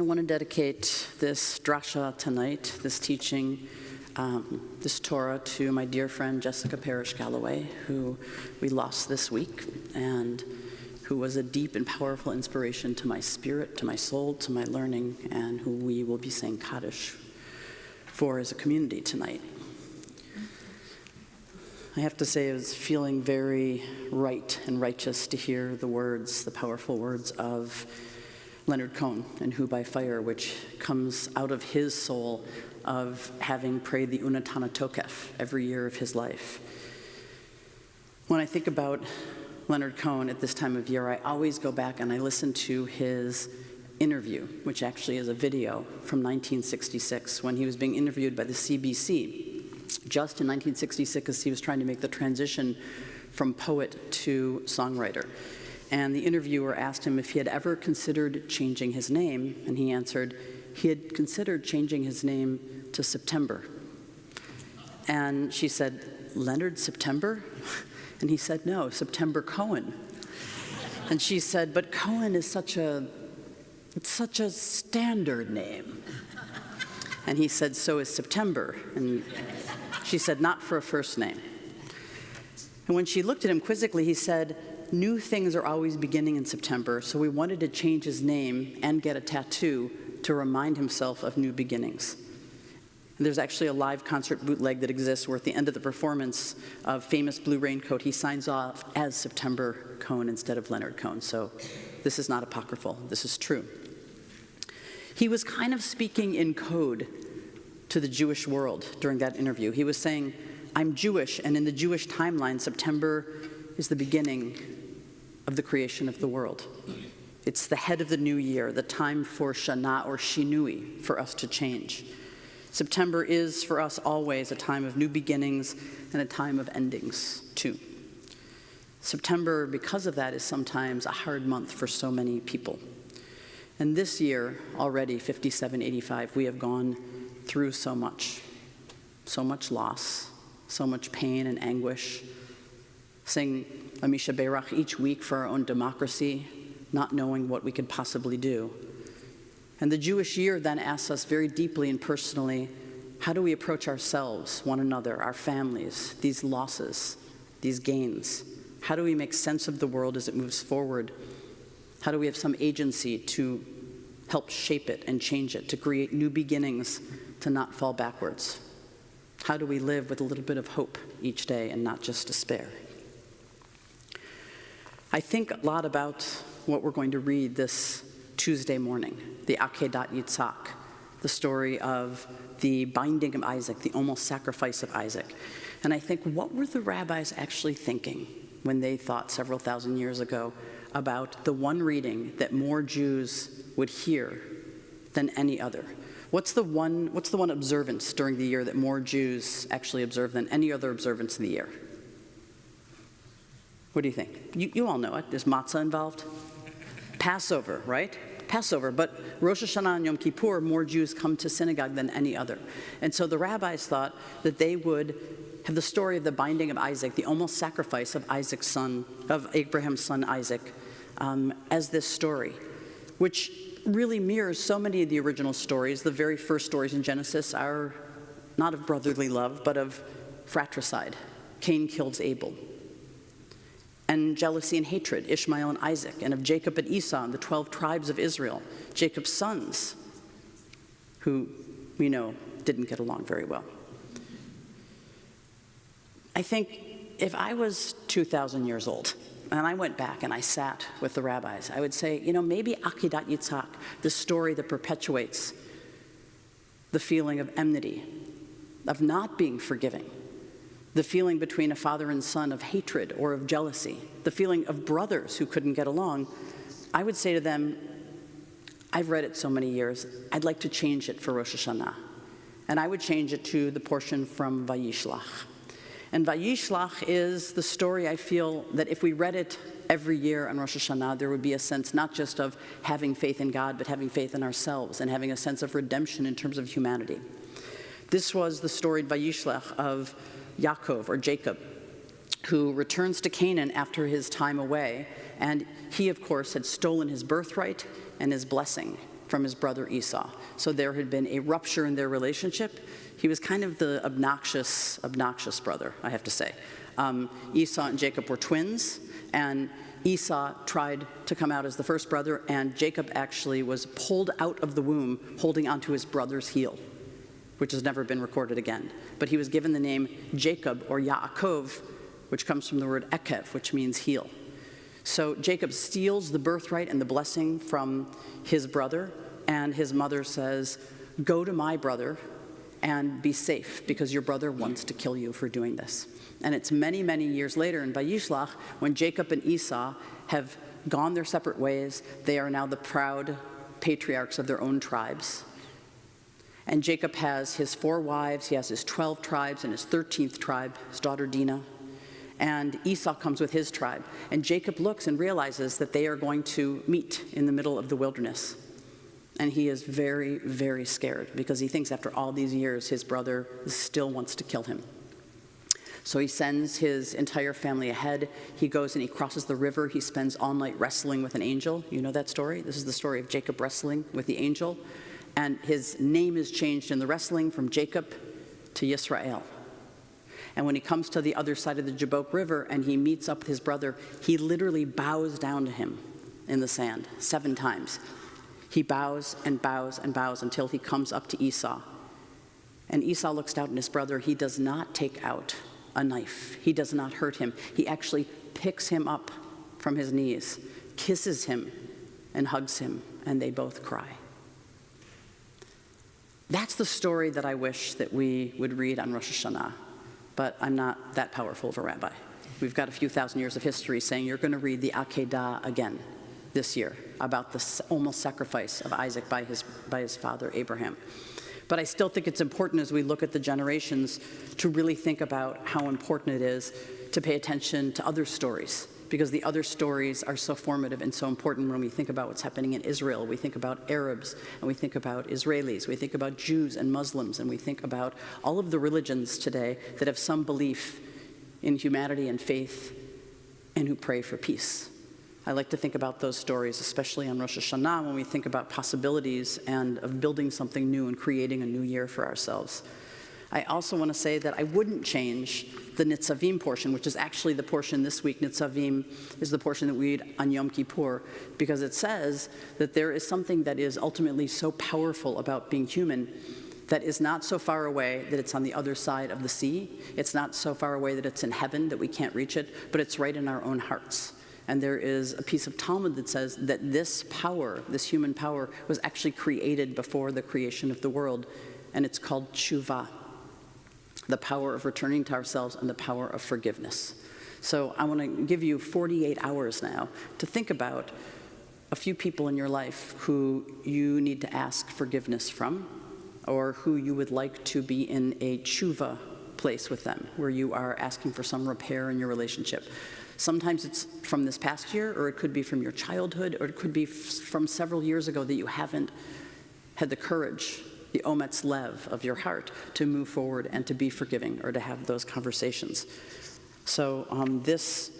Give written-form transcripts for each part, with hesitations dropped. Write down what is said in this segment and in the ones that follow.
I want to dedicate this drasha tonight, this teaching, this Torah, to my dear friend Jessica Parrish Galloway, who we lost this week, and who was a deep and powerful inspiration to my spirit, to my soul, to my learning, and who we will be saying Kaddish for as a community tonight. I have to say, I was feeling very right and righteous to hear the words, the powerful words of Leonard Cohen and Who by Fire, which comes out of his soul of having prayed the Unatana Tokef every year of his life. When I think about Leonard Cohen at this time of year, I always go back and I listen to his interview, which actually is a video from 1966, when he was being interviewed by the CBC. Just in 1966, he was trying to make the transition from poet to songwriter. And the interviewer asked him if he had ever considered changing his name, and he answered he had considered changing his name to September. And she said, "Leonard September?" And he said, "No, September Cohen." And she said, "But Cohen is such a standard name." And he said, "So is September." And she said, "Not for a first name." And when she looked at him quizzically, he said, "New things are always beginning in September, so we wanted to change his name and get a tattoo to remind himself of new beginnings." And there's actually a live concert bootleg that exists where at the end of the performance of Famous Blue Raincoat, he signs off as September Cohen instead of Leonard Cohen. So this is not apocryphal, this is true. He was kind of speaking in code to the Jewish world during that interview. He was saying, "I'm Jewish, and in the Jewish timeline, September is the beginning of the creation of the world. It's the head of the new year, the time for Shana or Shinui, for us to change. September is, for us, always a time of new beginnings and a time of endings, too. September, because of that, is sometimes a hard month for so many people. And this year, already, 5785, we have gone through so much loss, so much pain and anguish, sing Amisha Berach each week for our own democracy, not knowing what we could possibly do. And the Jewish year then asks us very deeply and personally, how do we approach ourselves, one another, our families, these losses, these gains? How do we make sense of the world as it moves forward? How do we have some agency to help shape it and change it, to create new beginnings, to not fall backwards? How do we live with a little bit of hope each day and not just despair? I think a lot about what we're going to read this Tuesday morning, the Akedat Yitzhak, the story of the binding of Isaac, the almost sacrifice of Isaac. And I think, what were the rabbis actually thinking when they thought several thousand years ago about the one reading that more Jews would hear than any other? What's the one observance during the year that more Jews actually observe than any other observance in the year? What do you think? You all know it. Is matzah involved? Passover, right? Passover. But Rosh Hashanah and Yom Kippur, more Jews come to synagogue than any other. And so the rabbis thought that they would have the story of the binding of Isaac, the almost sacrifice of Abraham's son Isaac, as this story, which really mirrors so many of the original stories. The very first stories in Genesis are not of brotherly love, but of fratricide. Cain kills Abel. And jealousy and hatred, Ishmael and Isaac, and of Jacob and Esau and the 12 tribes of Israel, Jacob's sons, who we know didn't get along very well. I think if I was 2,000 years old, and I went back and I sat with the rabbis, I would say, maybe Akedat Yitzhak, the story that perpetuates the feeling of enmity, of not being forgiving, the feeling between a father and son of hatred or of jealousy, the feeling of brothers who couldn't get along, I would say to them, I've read it so many years, I'd like to change it for Rosh Hashanah. And I would change it to the portion from Vayishlach. And Vayishlach is the story I feel that if we read it every year on Rosh Hashanah, there would be a sense not just of having faith in God, but having faith in ourselves and having a sense of redemption in terms of humanity. This was the story in Vayishlach of Yaakov, or Jacob, who returns to Canaan after his time away, and he, of course, had stolen his birthright and his blessing from his brother Esau. So there had been a rupture in their relationship. He was kind of the obnoxious brother, I have to say. Esau and Jacob were twins, and Esau tried to come out as the first brother, and Jacob actually was pulled out of the womb holding onto his brother's heel, which has never been recorded again. But he was given the name Jacob, or Yaakov, which comes from the word ekev, which means heel. So Jacob steals the birthright and the blessing from his brother, and his mother says, "Go to my brother and be safe, because your brother wants to kill you for doing this." And it's many, many years later in Vayishlach, when Jacob and Esau have gone their separate ways. They are now the proud patriarchs of their own tribes. And Jacob has his 4 wives, he has his 12 tribes, and his 13th tribe, his daughter Dinah. And Esau comes with his tribe. And Jacob looks and realizes that they are going to meet in the middle of the wilderness. And he is very, very scared, because he thinks after all these years, his brother still wants to kill him. So he sends his entire family ahead. He goes and he crosses the river. He spends all night wrestling with an angel. You know that story? This is the story of Jacob wrestling with the angel. And his name is changed in the wrestling from Jacob to Yisrael. And when he comes to the other side of the Jabbok River and he meets up with his brother, he literally bows down to him in the sand 7 times. He bows and bows and bows until he comes up to Esau. And Esau looks down at his brother. He does not take out a knife. He does not hurt him. He actually picks him up from his knees, kisses him, and hugs him, and they both cry. That's the story that I wish that we would read on Rosh Hashanah, but I'm not that powerful of a rabbi. We've got a few thousand years of history saying you're going to read the Akedah again this year about the almost sacrifice of Isaac by his father Abraham. But I still think it's important as we look at the generations to really think about how important it is to pay attention to other stories, because the other stories are so formative and so important when we think about what's happening in Israel. We think about Arabs, and we think about Israelis, we think about Jews and Muslims, and we think about all of the religions today that have some belief in humanity and faith and who pray for peace. I like to think about those stories, especially on Rosh Hashanah, when we think about possibilities and of building something new and creating a new year for ourselves. I also want to say that I wouldn't change the Nitzavim portion, which is actually the portion this week. Nitzavim is the portion that we read on Yom Kippur, because it says that there is something that is ultimately so powerful about being human that is not so far away that it's on the other side of the sea. It's not so far away that it's in heaven that we can't reach it, but it's right in our own hearts. And there is a piece of Talmud that says that this power, this human power, was actually created before the creation of the world, and it's called tshuva, the power of returning to ourselves and the power of forgiveness. So I want to give you 48 hours now to think about a few people in your life who you need to ask forgiveness from, or who you would like to be in a tshuva place with them, where you are asking for some repair in your relationship. Sometimes it's from this past year, or it could be from your childhood, or it could be from several years ago that you haven't had the courage, the ometz lev of your heart to move forward and to be forgiving or to have those conversations. So this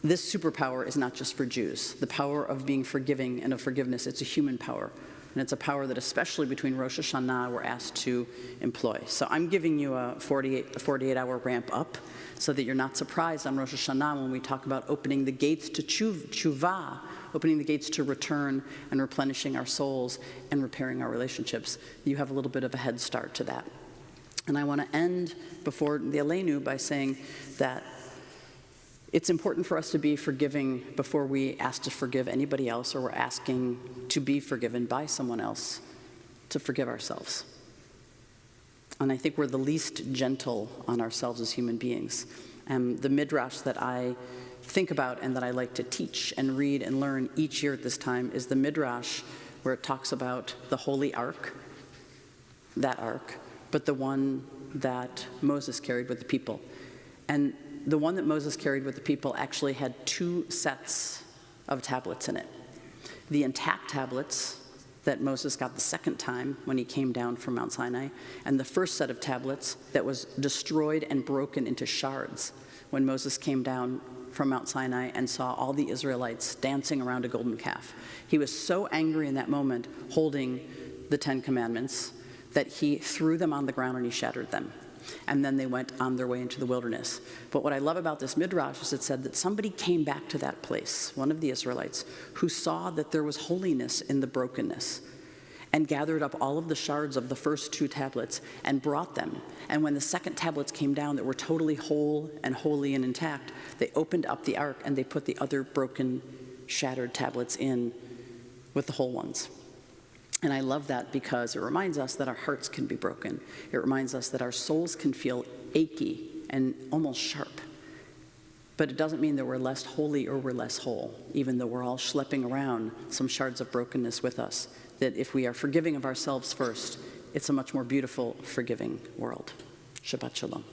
superpower is not just for Jews. The power of being forgiving and of forgiveness, it's a human power. And it's a power that, especially between Rosh Hashanah, we're asked to employ. So I'm giving you a 48-hour ramp up so that you're not surprised on Rosh Hashanah when we talk about opening the gates to tshuva, opening the gates to return and replenishing our souls and repairing our relationships. You have a little bit of a head start to that. And I want to end before the Aleinu by saying that it's important for us to be forgiving before we ask to forgive anybody else, or we're asking to be forgiven by someone else, to forgive ourselves. And I think we're the least gentle on ourselves as human beings. And the midrash that I think about and that I like to teach and read and learn each year at this time is the midrash where it talks about the holy ark, that ark, but the one that Moses carried with the people. And the one that Moses carried with the people actually had 2 sets of tablets in it. The intact tablets that Moses got the second time when he came down from Mount Sinai, and the first set of tablets that was destroyed and broken into shards when Moses came down from Mount Sinai and saw all the Israelites dancing around a golden calf. He was so angry in that moment, holding the 10 Commandments, that he threw them on the ground and he shattered them. And then they went on their way into the wilderness. But what I love about this midrash is it said that somebody came back to that place, one of the Israelites, who saw that there was holiness in the brokenness, and gathered up all of the shards of the first 2 tablets and brought them. And when the second tablets came down that were totally whole and holy and intact, they opened up the ark and they put the other broken, shattered tablets in with the whole ones. And I love that because it reminds us that our hearts can be broken. It reminds us that our souls can feel achy and almost sharp. But it doesn't mean that we're less holy or we're less whole, even though we're all schlepping around some shards of brokenness with us. That if we are forgiving of ourselves first, it's a much more beautiful, forgiving world. Shabbat shalom.